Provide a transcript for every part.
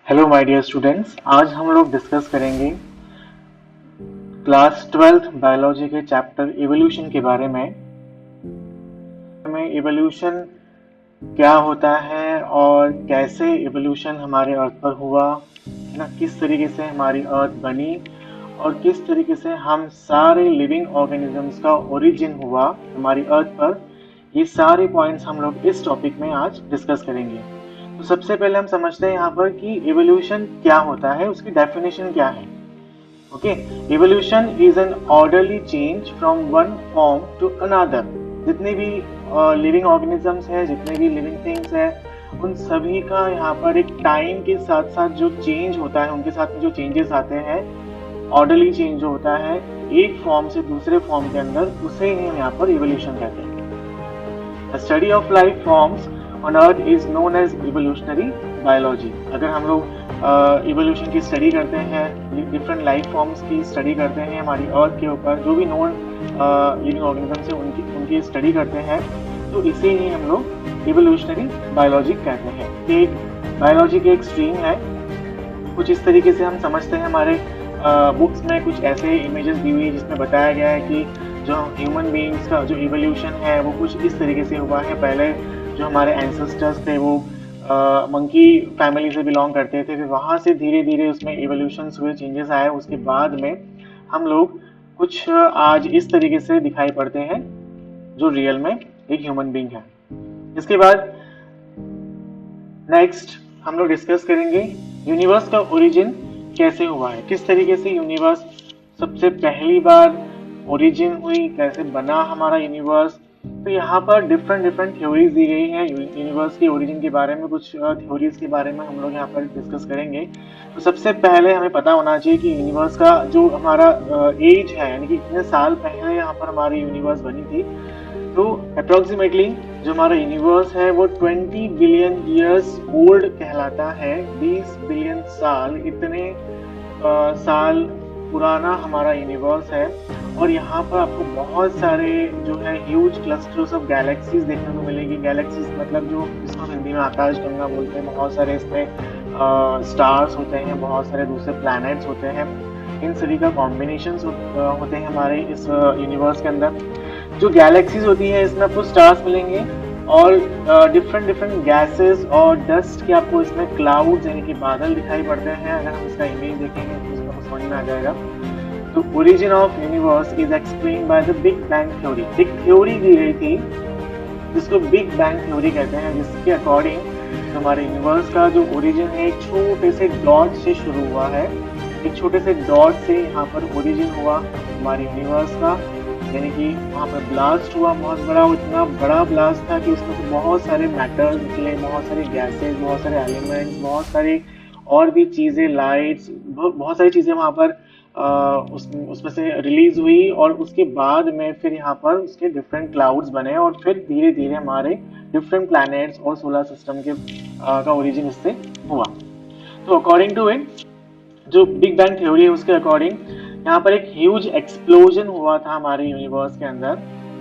Hello my dear students, आज हम लोग डिस्कस करेंगे क्लास 12th बायोलॉजी के चैप्टर इवोल्यूशन के बारे में। इवोल्यूशन क्या होता है और कैसे इवोल्यूशन हमारे अर्थ पर हुआ है ना, किस तरीके से हमारी अर्थ बनी और किस तरीके से हम सारे लिविंग ऑर्गेनिजम्स का ओरिजिन हुआ हमारी अर्थ पर। ये सारे पॉइंट्स हम लोग इस टॉपिक में आज डिस्कस करेंगे। तो सबसे पहले हम समझते हैं यहाँ पर कि इवोल्यूशन क्या होता है, उसकी डेफिनेशन क्या है। Okay, evolution is an orderly change from one form to another. जितने भी लिविंग ऑर्गेनिजम्स हैं, जितने भी लिविंग थिंग्स हैं, उन सभी का यहाँ पर एक टाइम के साथ साथ जो चेंज होता है, उनके साथ में जो चेंजेस आते हैं, ऑर्डरली चेंज जो होता है एक फॉर्म से दूसरे फॉर्म के अंदर, उसे ही हम यहाँ पर इवोल्यूशन कहते हैं। The study of life forms on earth is known as evolutionary biology। अगर हम लोग इवोल्यूशन की स्टडी करते हैं, डिफरेंट लाइफ फॉर्म्स की स्टडी करते हैं हमारी अर्थ के ऊपर, जो भी नॉन लिविंग ऑर्गेनिजम्स है उनकी स्टडी करते हैं, तो इसे ही हम लोग इवोल्यूशनरी बायोलॉजी कहते हैं। एक बायोलॉजी की एक स्ट्रीम है। कुछ इस तरीके से हम समझते हैं, हमारे बुक्स में कुछ ऐसे इमेजेस दी हुई है जिसमें बताया गया है कि जो ह्यूमन बीइंग्स का जो इवोल्यूशन है वो कुछ इस तरीके से हुआ है। पहले जो हमारे एंसेस्टर्स थे वो मंकी फैमिली से बिलोंग करते थे, फिर वहाँ से धीरे धीरे उसमें इवोल्यूशंस हुए, चेंजेस आए। उसके बाद में हम लोग कुछ आज इस तरीके से दिखाई पड़ते हैं जो रियल में एक ह्यूमन बीइंग है। इसके बाद नेक्स्ट हम लोग डिस्कस करेंगे यूनिवर्स का ओरिजिन कैसे हुआ है, किस तरीके से यूनिवर्स सबसे पहली बार ओरिजिन हुई, कैसे बना हमारा यूनिवर्स। तो यहाँ पर डिफरेंट थ्योरीज दी गई हैं यूनिवर्स के ओरिजिन के बारे में। कुछ थ्योरीज के बारे में हम लोग यहाँ पर डिस्कस करेंगे। तो सबसे पहले हमें पता होना चाहिए कि यूनिवर्स का जो हमारा एज है, यानी कि इतने साल पहले यहाँ पर हमारी यूनिवर्स बनी थी। तो अप्रोक्सीमेटली जो हमारा यूनिवर्स है वो 20 बिलियन ईयर्स ओल्ड कहलाता है। 20 बिलियन साल, इतने साल पुराना हमारा यूनिवर्स है। और यहाँ पर आपको बहुत सारे जो है ह्यूज क्लस्टर्स ऑफ गैलेक्सीज देखने को मिलेंगी। गैलेक्सीज मतलब जो इसको हिंदी में आकाशगंगा बोलते हैं। बहुत सारे इसमें स्टार्स होते हैं, बहुत सारे दूसरे प्लैनेट्स होते हैं। इन सभी का कॉम्बिनेशन होते हैं हमारे इस यूनिवर्स के अंदर। जो गैलेक्सीज होती है इसमें आपको स्टार्स मिलेंगे और डिफरेंट गैसेस और डस्ट के आपको इसमें क्लाउड्स यानी कि बादल दिखाई पड़ते हैं। अगर हम इसका इमेज देखेंगे तो इसमें आपको समझ में आ जाएगा। तो origin of universe is explain by the big bang theory. एक थ्योरी दी गई थी जिसको बिग बैंग थ्योरी कहते हैं, जिसके अकॉर्डिंग हमारे यूनिवर्स का जो ओरिजिन है एक छोटे से डॉट से शुरू हुआ है। एक छोटे से डॉट से यहाँ पर ओरिजिन हुआ हमारे यूनिवर्स का, यानी कि वहाँ पर ब्लास्ट हुआ बहुत बड़ा। इतना बड़ा ब्लास्ट था कि उसमें से बहुत सारे मैटर्स निकले, बहुत सारे गैसेस, बहुत सारे एलिमेंट्स, बहुत सारे और भी चीज़ें, लाइट्स, बहुत सारी चीज़ें वहाँ पर उसमें से रिलीज हुई। और उसके बाद में फिर यहाँ पर उसके डिफरेंट क्लाउड्स बने और फिर धीरे धीरे हमारे डिफरेंट प्लैनेट्स और सोलर सिस्टम के का ओरिजिन इससे हुआ। तो अकॉर्डिंग टू इट, जो बिग बैंग थ्योरी है उसके अकॉर्डिंग यहाँ पर एक ह्यूज एक्सप्लोजन हुआ था हमारे यूनिवर्स के अंदर,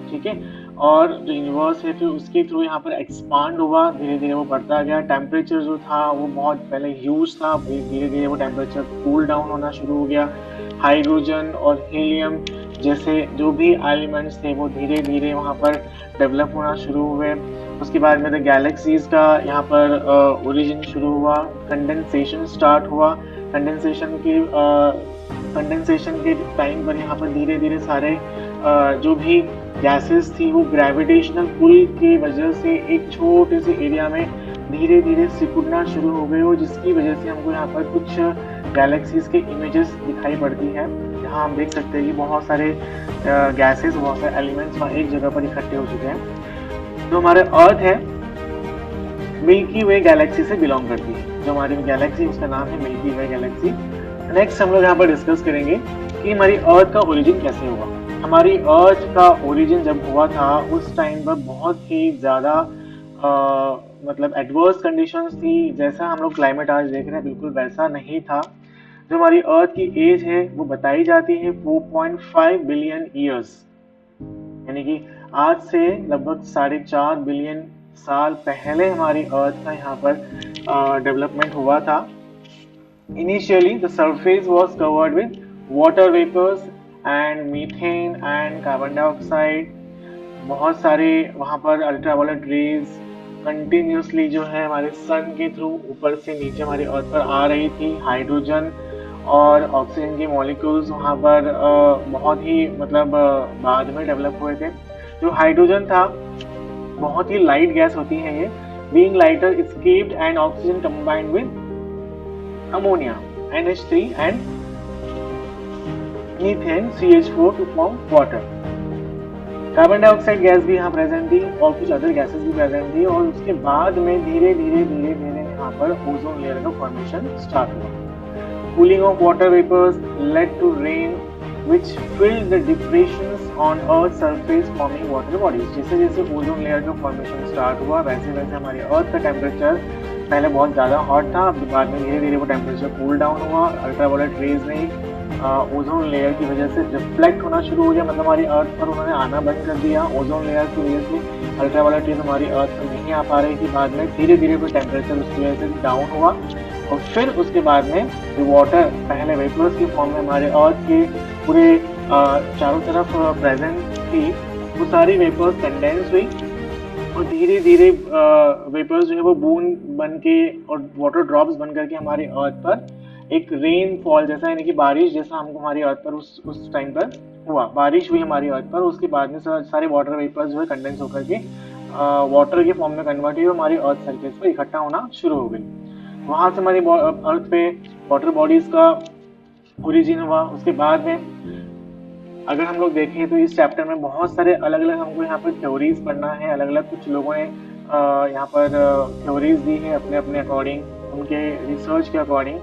ठीक है। और जो यूनिवर्स है फिर उसके थ्रू यहाँ पर एक्सपांड हुआ, धीरे धीरे वो बढ़ता गया। टेम्परेचर जो था वो बहुत पहले ह्यूज था, धीरे धीरे वो टेम्परेचर कूल डाउन होना शुरू हो गया। हाइड्रोजन और हीलियम जैसे जो भी एलिमेंट्स थे वो धीरे धीरे वहाँ पर डेवलप होना शुरू हुए। उसके बाद में द गैलेक्सीज का यहाँ पर ओरिजिन शुरू हुआ। कंडेंसेशन स्टार्ट हुआ। कंडेंसेशन के टाइम पर यहाँ पर धीरे धीरे सारे जो भी गैसेस थी वो ग्रेविटेशनल पुल की वजह से एक छोटे से एरिया में धीरे धीरे सिकुड़ना शुरू हो गए, और जिसकी वजह से हमको यहाँ पर कुछ गैलेक्सीज के इमेजेस दिखाई पड़ती है। यहाँ हम देख सकते हैं कि बहुत सारे गैसेस, बहुत सारे एलिमेंट्स वहाँ एक जगह पर इकट्ठे हो चुके हैं। जो हमारे अर्थ है मिल्की वे गैलेक्सी से बिलोंग करती है। जो हमारी गैलेक्सी उसका नाम है मिल्की वे गैलेक्सी। नेक्स्ट हम लोग यहाँ पर डिस्कस करेंगे कि हमारी अर्थ का ओरिजिन कैसे हुआ। हमारी अर्थ का ओरिजिन जब हुआ था उस टाइम पर बहुत ही ज़्यादा मतलब एडवर्स कंडीशंस थी। जैसा हम लोग क्लाइमेट आज देख रहे हैं बिल्कुल वैसा नहीं था। जो हमारी अर्थ की एज है वो बताई जाती है 4.5 बिलियन ईयर्स, यानी कि आज से लगभग 4.5 बिलियन साल पहले हमारी अर्थ का यहाँ पर डेवलपमेंट हुआ था। Initially, the surface was covered with water vapors and methane and carbon dioxide. बहुत सारे वहाँ पर अल्ट्रावायलेट रेज कंटिन्यूसली जो है हमारे सन के थ्रू ऊपर से नीचे हमारी अर्थ पर आ रही थी। हाइड्रोजन और ऑक्सीजन के मॉलिक्यूल्स वहाँ पर बहुत ही मतलब बाद में डेवलप हुए थे। जो हाइड्रोजन था बहुत ही लाइट गैस होती है ये, being lighter escaped and oxygen combined with ammonia NH3 and methane CH4 to form water. Carbon dioxide gas भी यहाँ प्रेजेंट थी और कुछ अदर गैसेस भी प्रेजेंट थी, और उसके बाद में धीरे धीरे यहाँ पर ओजोन लेयर का फॉर्मेशन स्टार्ट हुआ। Cooling of water vapours led to rain which filled the depressions on Earth's surface forming water bodies। जैसे जैसे ओजोन लेयर का फॉर्मेशन स्टार्ट हुआ वैसे वैसे हमारे अर्थ का टेम्परेचर पहले बहुत ज़्यादा हॉट था, बाद में धीरे धीरे वो टेम्परेचर कूल डाउन हुआ। अल्ट्रावायलेट रेज ने ओजोन लेयर की वजह से रिफ्लेक्ट होना शुरू हो गया, मतलब हमारी अर्थ पर उन्होंने आना बंद कर दिया। ओजोन लेयर की वजह से अल्ट्रावायलेट रेज हमारी अर्थ पर नहीं आ पा रही थी। बाद में धीरे धीरे वो टेम्परेचर उसकी वजह से डाउन हुआ, और फिर उसके बाद में जो वाटर पहले वेपर्स की फॉर्म में हमारे अर्थ के पूरे चारों तरफ प्रेजेंट थी, वो सारी वेपर्स कंडेंस हुई और धीरे धीरे वेपर्स जो है वो बूंद बन के और वाटर ड्रॉप्स बन करके हमारे अर्थ पर एक रेन फॉल जैसा, यानी कि बारिश जैसा हमको हमारी अर्थ पर उस टाइम पर हुआ। बारिश हुई हमारी अर्थ पर, उसके बाद में सारे वाटर वेपर्स जो है कंडेंस होकर के वाटर के फॉर्म में कन्वर्ट हुई और हमारी अर्थ सरफेस पर इकट्ठा होना शुरू हो गई। वहां से हमारी अर्थ पे वाटर बॉडीज का ओरिजिन हुआ। उसके बाद में अगर हम लोग देखें तो इस चैप्टर में बहुत सारे अलग अलग हमको यहाँ पर थ्योरीज पढ़ना है। अलग अलग कुछ लोगों ने यहाँ पर थ्योरीज दी है अपने अपने अकॉर्डिंग, उनके रिसर्च के अकॉर्डिंग,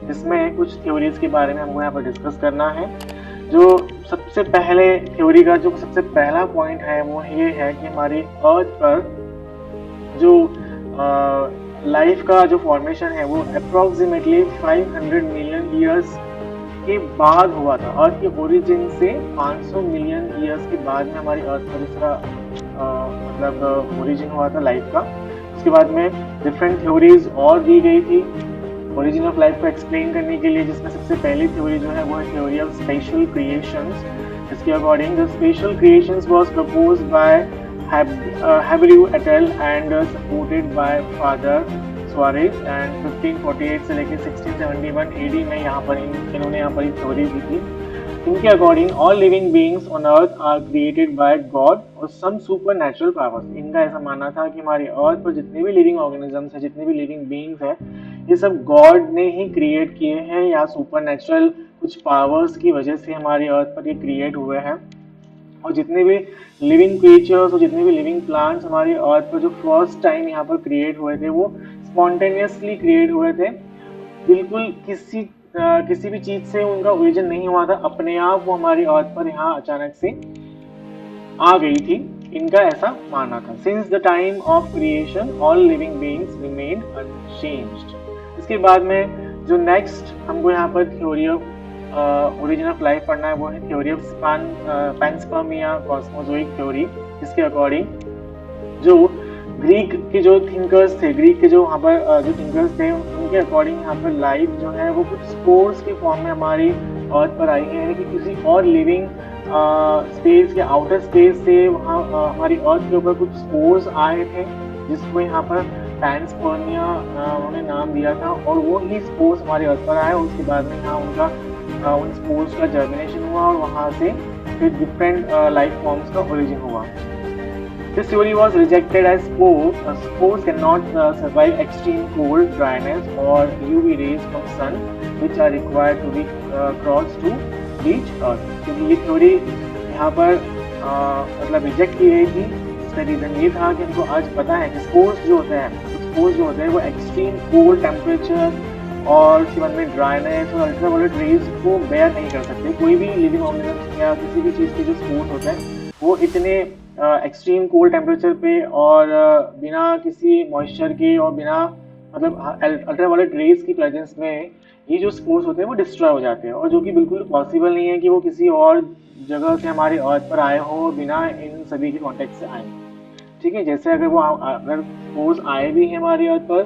जिसमें कुछ थ्योरीज के बारे में हमको यहाँ पर डिस्कस करना है। जो सबसे पहले थ्योरी का जो सबसे पहला पॉइंट है वो ये है कि हमारी अर्थ पर जो लाइफ का जो फॉर्मेशन है वो अप्रोक्सीमेटली 500 मिलियन ईयर्स के बाद हुआ था। अर्थ के ओरिजिन से 500 मिलियन ईयर्स के बाद में हमारी अर्थ पर इसका मतलब ओरिजिन हुआ था लाइफ का। उसके बाद में डिफरेंट थ्योरीज और दी गई थी ओरिजिन ऑफ लाइफ को एक्सप्लेन करने के लिए, जिसमें सबसे पहली थ्योरी जो है वो है थ्योरी ऑफ स्पेशल क्रिएशंस। इसके according the special creations was proposed by Hebrew et al and supported by father Suarez and 1548 से लेकर 1671 AD में यहाँ पर इन्होंने यहाँ पर एक थ्योरी दी थी। इनके according all living beings on earth are created by God और सम सुपर नेचुरल पावर्स। इनका ऐसा मानना था कि हमारी अर्थ पर जितने भी लिविंग ऑर्गेनिजम्स है, जितने भी लिविंग बीइंग्स है, ये सब गॉड ने ही क्रिएट किए हैं या सुपर नेचुरल कुछ पावर्स की वजह से हमारी अर्थ पर ये क्रिएट हुए हैं। और जितने भी लिविंग क्रिएचर्स और जितने भी लिविंग प्लांट्स हमारी अर्थ पर जो फर्स्ट टाइम यहाँ पर क्रिएट हुए थे वो स्पॉन्टेनियसली क्रिएट हुए थे। बिल्कुल किसी भी चीज से उनका ओरिजिन नहीं हुआ था, अपने आप वो हमारी अर्थ पर यहाँ अचानक से आ गई थी। इनका ऐसा मानना था। Since the time of creation all living beings remained unchanged. इसके बाद में जो नेक्स्ट हमको यहाँ पर theory of origin of life पढ़ना है वो है theory of panspermia cosmozoic theory. जिसके अकॉर्डिंग जो ग्रीक के जो थिंकर्स थे, ग्रीक के जो वहाँ पर जो थिंकर्स थे, उनके अकॉर्डिंग यहाँ पर लाइफ जो है वो कुछ स्पोर्स के फॉर्म में हमारी अर्थ पर आई है, यानी कि किसी और लिविंग स्पेस या आउटर स्पेस से वहाँ हमारी अर्थ के ऊपर कुछ स्पोर्स आए थे, जिसको यहाँ पर पैनस्पर्मिया उन्होंने नाम दिया था। और वो ही स्पोर्स हमारी अर्थ पर आए। उसके बाद में यहाँ उनका उन स्पोर्स का जर्मिनेशन हुआ और वहाँ से फिर डिफरेंट लाइफ फॉर्म्स का ओरिजिन हुआ। This theory was rejected as spores cannot survive extreme cold, dryness or UV rays from sun, which are required to be crossed to reach Earth। क्योंकि ये थ्योरी यहाँ पर मतलब रिजेक्ट की गई थी। इसका रीजन ये था कि हमको आज पता है कि स्पोर्स जो होते हैं वो एक्सट्रीम कोल्ड टेम्परेचर और उसके बाद में ड्राइनेस और अल्ट्रावायलेट रेज को बेयर नहीं कर सकते। कोई भी लिविंग ऑर्गेनिज्म या किसी भी चीज़ के जो स्पोर्स होते हैं वो इतने एक्सट्रीम कोल्ड टेम्परेचर पे और बिना किसी मॉइस्चर के और बिना मतलब अल्ट्रावायलेट रेज की प्रेजेंस में ये जो स्पोर्स होते हैं वो डिस्ट्रॉय हो जाते हैं, और जो कि बिल्कुल पॉसिबल नहीं है कि वो किसी और जगह से हमारी अर्थ पर आए हो बिना इन सभी के कॉन्टेक्ट से आए। ठीक है, जैसे अगर स्पोर्स आए भी हैं हमारी अर्थ पर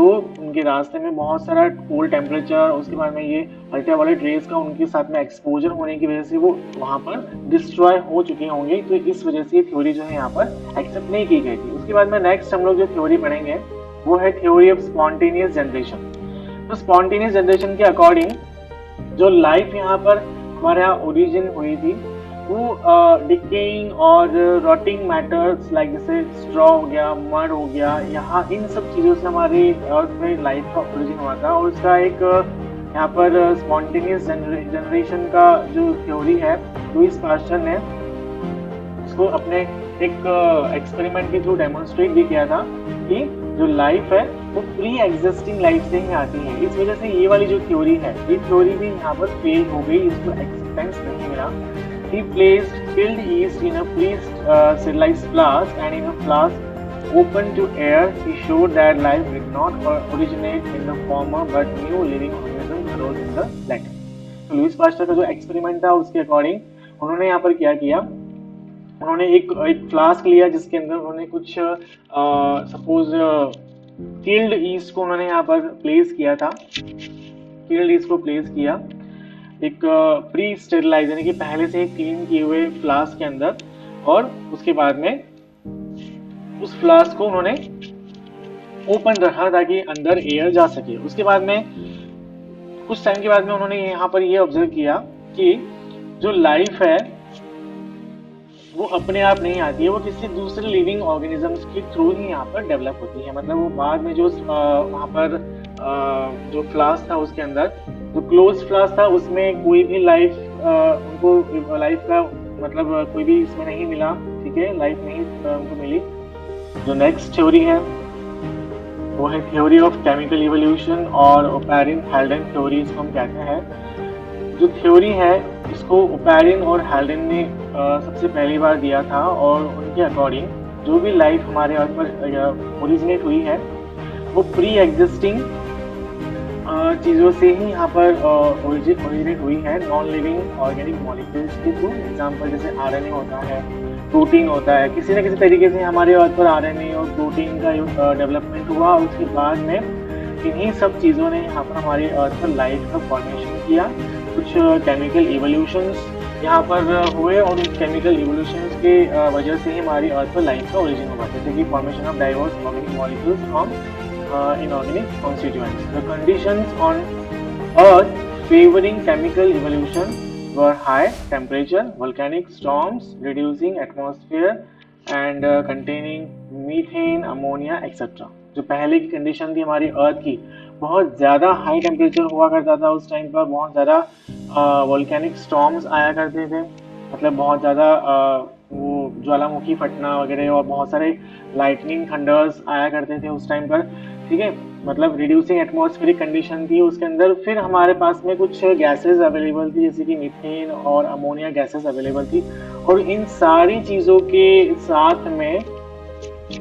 तो उनके रास्ते में बहुत सारा कोल्ड टेम्परेचर, उसके बाद में ये अल्ट्रावायलेट रेज का उनके साथ में एक्सपोजर होने की वजह से वो वहाँ पर डिस्ट्रॉय हो चुके होंगे, तो इस वजह से ये थ्योरी जो है यहाँ पर एक्सेप्ट नहीं की गई थी। उसके बाद में नेक्स्ट हम लोग जो थ्योरी पढ़ेंगे वो है थ्योरी ऑफ स्पॉन्टेनियस जनरेशन। तो स्पॉन्टेनियस जनरेशन के अकॉर्डिंग जो लाइफ यहाँ पर हमारे यहाँ ओरिजिन हुई थी वो डिकेइंग और रॉटिंग मैटर्स लाइक जैसे स्ट्रॉ हो गया, मड हो गया, यहाँ इन सब चीज़ों से हमारे अर्थ में लाइफ का ओरिजिन हुआ था। और उसका एक यहाँ पर स्पॉन्टेनियस जनरेशन का जो थ्योरी है लुईस पास्चर ने उसको अपने एक एक्सपेरिमेंट के थ्रू डेमोन्स्ट्रेट भी किया था कि जो लाइफ है वो प्री एग्जिस्टिंग लाइफ से ही आती है। इस वजह से ये वाली जो थ्योरी है ये थ्योरी भी यहाँ पर फेल हो गई, इसको एक्सेप्टेंस नहीं मिला। He placed filled yeast in a pre-sterilized flask and in a flask open to air. He showed that life did not originate in the former but new living organisms arose in the latter. तो Lewis pasture का जो experiment था उसके according उन्होंने यहाँ पर क्या किया, उन्होंने एक फ्लास्क लिया जिसके अंदर उन्होंने कुछ सपोज फील्ड ईस्ट को उन्होंने यहाँ पर प्लेस किया था, फील्ड ईस्ट को प्लेस किया एक प्री स्टेरिलाइज यानी कि पहले से क्लीन किए हुए फ्लास्क के अंदर, और उसके बाद में उस फ्लास्क को उन्होंने ओपन रखा ताकि अंदर एयर जा सके। उसके बाद में कुछ टाइम के बाद में उन्होंने यहाँ पर ये ऑब्जर्व किया कि जो लाइफ है वो अपने आप नहीं आती है, वो किसी दूसरे लिविंग ऑर्गेनिजम्स के थ्रू ही यहाँ पर डेवलप होती है। मतलब वो बाद में जो वहाँ पर जो फ्लास्क था उसके अंदर जो क्लोज फ्लास्क था उसमें कोई भी लाइफ उनको लाइफ का मतलब कोई भी इसमें नहीं मिला, ठीक है, लाइफ नहीं उनको मिली। जो नेक्स्ट थ्योरी है वो है थ्योरी ऑफ केमिकल इवोल्यूशन और ओपेरिन हेल्डेन थ्योरी इसको हम कहते हैं। जो थ्योरी है इसको ओपेरिन और हेल्डेन ने सबसे पहली बार दिया था और उनके अकॉर्डिंग जो भी लाइफ हमारे अर्थ पर ओरिजिनेट हुई है वो प्री एग्जिस्टिंग चीज़ों से ही यहाँ पर ओरिजिनेट हुई है, नॉन लिविंग ऑर्गेनिक मॉलिक्यूल्स के थ्रू। एग्जाम्पल जैसे आरएनए होता है, प्रोटीन होता है, किसी न किसी तरीके से हमारे अर्थ पर आरएनए और प्रोटीन का डेवलपमेंट हुआ। उसके बाद में इन्हीं सब चीज़ों ने यहाँ पर हमारे अर्थ पर लाइफ का फॉर्मेशन किया। कुछ केमिकल इवोल्यूशंस यहाँ पर हुए और उन केमिकल इवोल्यूशंस के वजह से ही हमारी अर्थ पर लाइफ का ओरिजिन हुआ, जैसे कि formation of diverse organic molecules from inorganic constituents. The conditions on Earth favoring chemical evolution were high temperature, volcanic storms, reducing atmosphere, and containing methane, ammonia, etc. जो पहले की कंडीशन थी हमारी अर्थ की, बहुत ज़्यादा हाई टेम्परेचर हुआ करता था उस टाइम पर, बहुत ज़्यादा वोल्केनिक स्टॉर्म्स आया करते थे, मतलब बहुत ज़्यादा वो ज्वालामुखी फटना वगैरह और बहुत सारे लाइटनिंग थंडर्स आया करते थे उस टाइम पर, ठीक है। मतलब रिड्यूसिंग एटमॉस्फेरिक कंडीशन थी उसके अंदर। फिर हमारे पास में कुछ गैसेस अवेलेबल थी जैसे कि मीथेन और अमोनिया गैसेस अवेलेबल थी, और इन सारी चीज़ों के साथ में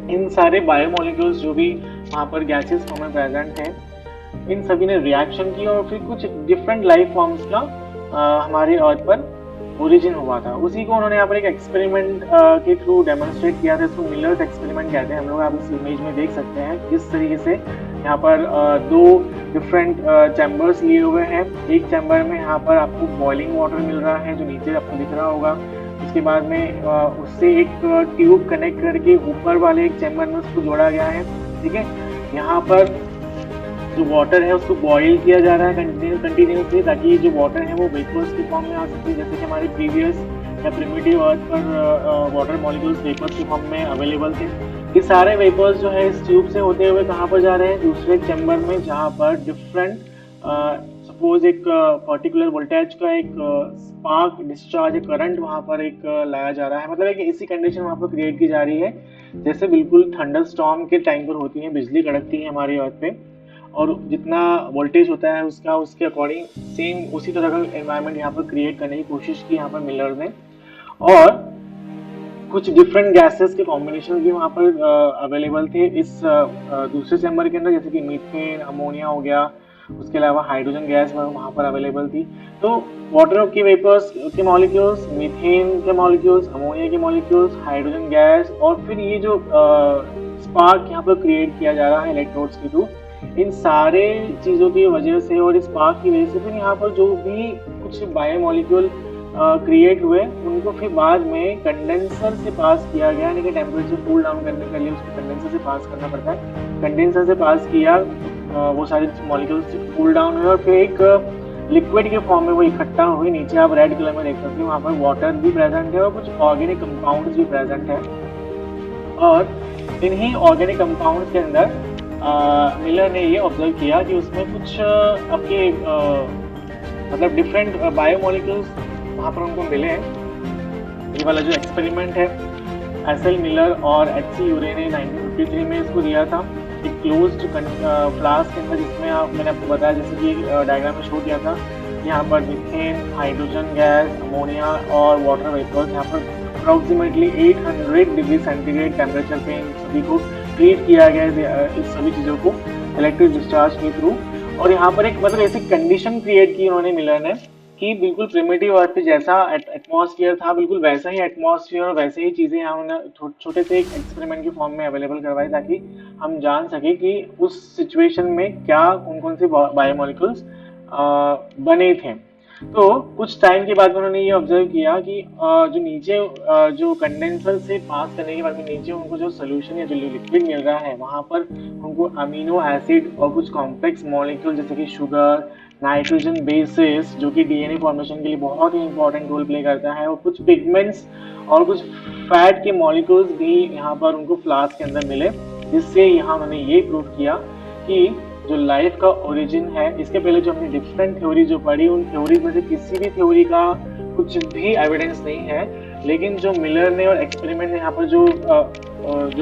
इन सारे बायोमोलिक्यूल्स जो भी वहाँ पर गैसेस फॉर्म में प्रेजेंट हैं इन सभी ने रिएक्शन की और फिर कुछ डिफरेंट लाइफ फॉर्म्स का हमारे अर्थ पर ओरिजिन हुआ था। उसी को उन्होंने यहाँ पर एक एक्सपेरिमेंट के थ्रू डेमोन्स्ट्रेट किया था, इसको मिलर्स एक्सपेरिमेंट कहते हैं। हम लोग आप इस इमेज में देख सकते हैं किस तरीके से यहाँ पर दो डिफरेंट चैम्बर्स लिए हुए हैं। एक चैम्बर में यहाँ पर आपको बॉइलिंग वाटर मिल रहा है जो नीचे आपको दिख रहा होगा, उसके बाद में उससे एक ट्यूब कनेक्ट करके ऊपर वाले एक चैम्बर में उसको जोड़ा गया है, ठीक है। यहाँ पर जो वाटर है उसको बॉईल किया जा रहा है कंटिन्यूसली ताकि जो वाटर है वो वेपर्स के फॉर्म में आ सके, जैसे कि हमारे प्रीवियस या प्रिमिटिव अर्थ पर वाटर मॉलिक्यूल्स वेपर्स के फॉर्म में अवेलेबल थे। ये सारे वेपर्स जो है इस ट्यूब से होते हुए कहाँ पर जा रहे हैं, दूसरे चैम्बर में, जहाँ पर डिफरेंट सपोज एक पर्टिकुलर वोल्टेज का एक स्पार्क डिस्चार्ज करंट वहाँ पर एक लाया जा रहा है। मतलब एक ऐसी कंडीशन वहाँ पर क्रिएट की जा रही है जैसे बिल्कुल थंडर स्टॉर्म के टाइम पर होती है, बिजली कड़कती है हमारे अर्थ पे, और जितना वोल्टेज होता है उसका उसके अकॉर्डिंग सेम उसी तरह का एनवायरनमेंट यहाँ पर क्रिएट करने की कोशिश की यहाँ पर मिलर ने। और कुछ डिफरेंट गैसेस के कॉम्बिनेशन भी वहाँ पर अवेलेबल थे इस दूसरे चैम्बर के अंदर, जैसे कि मीथेन, अमोनिया हो गया, उसके अलावा हाइड्रोजन गैस वहाँ पर अवेलेबल थी। तो वाटर के वेपर्स के मॉलिक्यूल्स, मीथेन के मॉलिक्यूल्स, अमोनिया के मॉलिक्यूल्स, हाइड्रोजन गैस, और फिर ये जो स्पार्क यहाँ पर क्रिएट किया जा रहा है इलेक्ट्रोड्स के थ्रू, इन सारे चीज़ों की वजह से और इस स्पार्क की वजह से फिर यहाँ पर जो भी कुछ बायोमोलिक्यूल क्रिएट हुए उनको फिर बाद में कंडेंसर से पास किया गया, यानी कि टेम्परेचर कूल डाउन करने के लिए उसको कंडेंसर से पास करना पड़ता है। कंडेंसर से पास किया, वो सारे मॉलिक्यूल्स कूल डाउन हुए और फिर एक लिक्विड के फॉर्म में वो इकट्ठा हुई। नीचे आप रेड कलर में देख सकते हो, वहाँ पर वाटर भी प्रेजेंट है और कुछ ऑर्गेनिक कंपाउंड्स भी प्रेजेंट है। और इन्हीं ऑर्गेनिक कंपाउंड्स के अंदर मिलर ने ये ऑब्जर्व किया कि उसमें कुछ आपके मतलब डिफरेंट बायोमोलिक्यूल्स वहाँ पर उनको मिले हैं। ये वाला जो एक्सपेरिमेंट है एस.एल. मिलर और H.C. यूरे ने 1953 में इसको दिया था एक क्लोज्ड फ्लास्क के अंदर, जिसमें मैंने आपको बताया जैसे कि डायग्राम में शो किया था। यहाँ पर मीथेन, हाइड्रोजन गैस, अमोनिया और वाटर वेपर्स यहाँ पर अप्रोक्सीमेटली 800 डिग्री सेंटीग्रेड टेम्परेचर पे इन सभी को ट्रीट किया गया, इस सभी चीज़ों को इलेक्ट्रिक डिस्चार्ज के थ्रू। और यहाँ पर एक मतलब ऐसी कंडीशन क्रिएट की उन्होंने मिलर ने कि बिल्कुल प्रिमिटिव अर्थ पे जैसा एटमॉस्फेयर था बिल्कुल वैसा ही एटमॉस्फेयर और वैसे ही चीज़ें यहाँ उन्होंने छोटे से एक एक्सपेरिमेंट के फॉर्म में अवेलेबल करवाई, ताकि हम जान सके कि उस सिचुएशन में क्या कौन कौन से बायोमोलिक्यूल्स बने थे। तो कुछ टाइम के बाद उन्होंने ये ऑब्जर्व किया कि जो नीचे जो कंडेंसर से पास करने के बाद में नीचे उनको जो सोल्यूशन या जो लिक्विड मिल रहा है वहाँ पर उनको अमीनो एसिड और कुछ कॉम्प्लेक्स मॉलिक्यूल जैसे कि शुगर, नाइट्रोजन बेसिस जो कि डीएनए फॉर्मेशन के लिए बहुत ही इंपॉर्टेंट रोल प्ले करता है, और कुछ पिगमेंट्स और कुछ फैट के मॉलिक्यूल्स भी यहाँ पर उनको फ्लास्क के अंदर मिले, जिससे यहाँ उन्होंने ये प्रूव किया कि जो लाइफ का ओरिजिन है। इसके पहले जो हमने डिफरेंट थ्योरी जो पढ़ी उन थ्योरीज में से किसी भी थ्योरी का कुछ भी एविडेंस नहीं है, लेकिन जो मिलर ने और एक्सपेरिमेंट ने यहाँ पर जो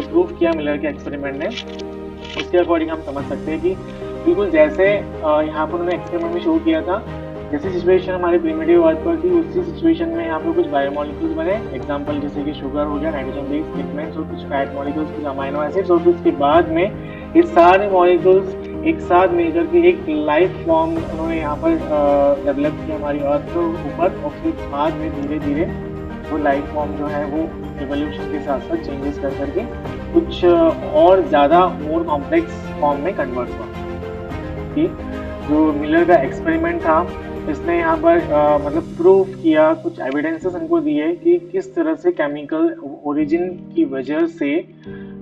प्रूव किया मिलर के एक्सपेरिमेंट ने, उसके अकॉर्डिंग हम समझ सकते हैं कि बिल्कुल जैसे यहाँ पर उन्होंने एक्सपेरिमेंट में शो किया था, जैसी सिचुएशन हमारे प्रिमिटिव अर्थ पर थी उसी सिचुएशन में यहाँ पर कुछ बायोमोलिक्यूल्स बने। एग्जांपल जैसे कि शुगर हो गया, नाइट्रोजन बेस्ड पिगमेंट्स और कुछ फैट मॉलिक्यूल्स, कुछ अमाइनो एसिड्स, और फिर उसके बाद में ये सारे मॉलिक्यूल्स एक साथ मिलकर के एक लाइफ फॉर्म उन्होंने यहाँ पर डेवलप किया हमारी अर्थ के ऊपर, और फिर बाद में धीरे धीरे वो लाइफ फॉर्म जो है वो एवोल्यूशन के साथ साथ चेंजेस कर करके कुछ और ज़्यादा मोर कॉम्प्लेक्स फॉर्म में कन्वर्ट हुआ। कि जो मिलर का एक्सपेरिमेंट था इसने यहाँ पर मतलब प्रूफ किया, कुछ एविडेंसेस हमको दिए कि किस तरह से केमिकल ओरिजिन की वजह से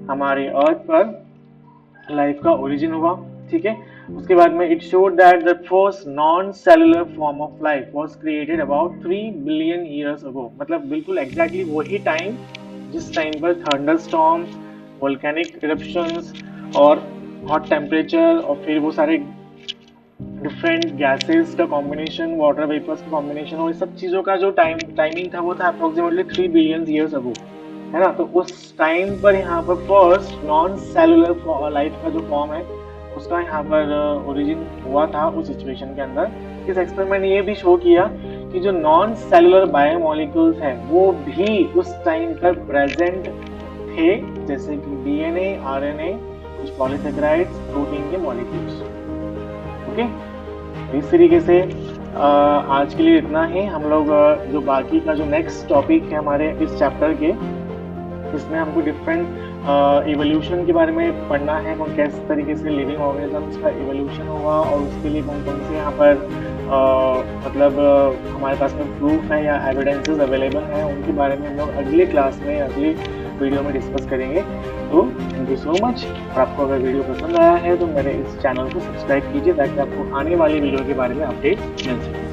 हमारे अर्थ पर लाइफ का ओरिजिन हुआ। ठीक है, उसके बाद में it showed that the first non cellular form of life was created about 3 billion years ago. मतलब बिल्कुल एग्जैक्टली वही टाइम जिस टाइम पर थंडरस्टॉर्म, वोल्केनिक इरप्शंस और हॉट टेम्परेचर और फिर वो सारे डिफरेंट गैसेस का कॉम्बिनेशन, वाटर वेपर्स का कॉम्बिनेशन और इस सब चीज़ों का जो टाइमिंग था वो था अप्रोक्सीमेटली 3 बिलियन ईयर्स अगो, है ना। तो उस टाइम पर यहाँ पर फर्स्ट नॉन सेलुलर लाइफ का जो फॉर्म है उसका यहाँ पर ओरिजिन हुआ था उस सिचुएशन के अंदर। इस एक्सपेरिमेंट ने ये भी शो किया कि जो नॉन सेलुलर बायोमोलिक्यूल्स हैं वो भी उस टाइम पर प्रेजेंट थे, जैसे कि डीएनए, आरएनए, कुछ पॉलीसेकेराइड्स, प्रोटीन के मॉलिक्यूल्स। ओके, इस तरीके से आज के लिए इतना ही। हम लोग जो बाकी का जो नेक्स्ट टॉपिक है हमारे इस चैप्टर के, इसमें हमको डिफरेंट इवोल्यूशन के बारे में पढ़ना है, कौन किस तरीके से लिविंग ऑर्गेनिजम्स का इवोल्यूशन हुआ और उसके लिए कौन कौन से यहाँ पर मतलब हमारे पास में प्रूफ है या एविडेंसेस अवेलेबल हैं, उनके बारे में हम लोग अगले क्लास में, अगले वीडियो में डिस्कस करेंगे। तो थैंक यू सो मच। और आपको अगर वीडियो पसंद आया है तो मेरे इस चैनल को सब्सक्राइब कीजिए ताकि आपको आने वाली वीडियो के बारे में अपडेट मिल सके।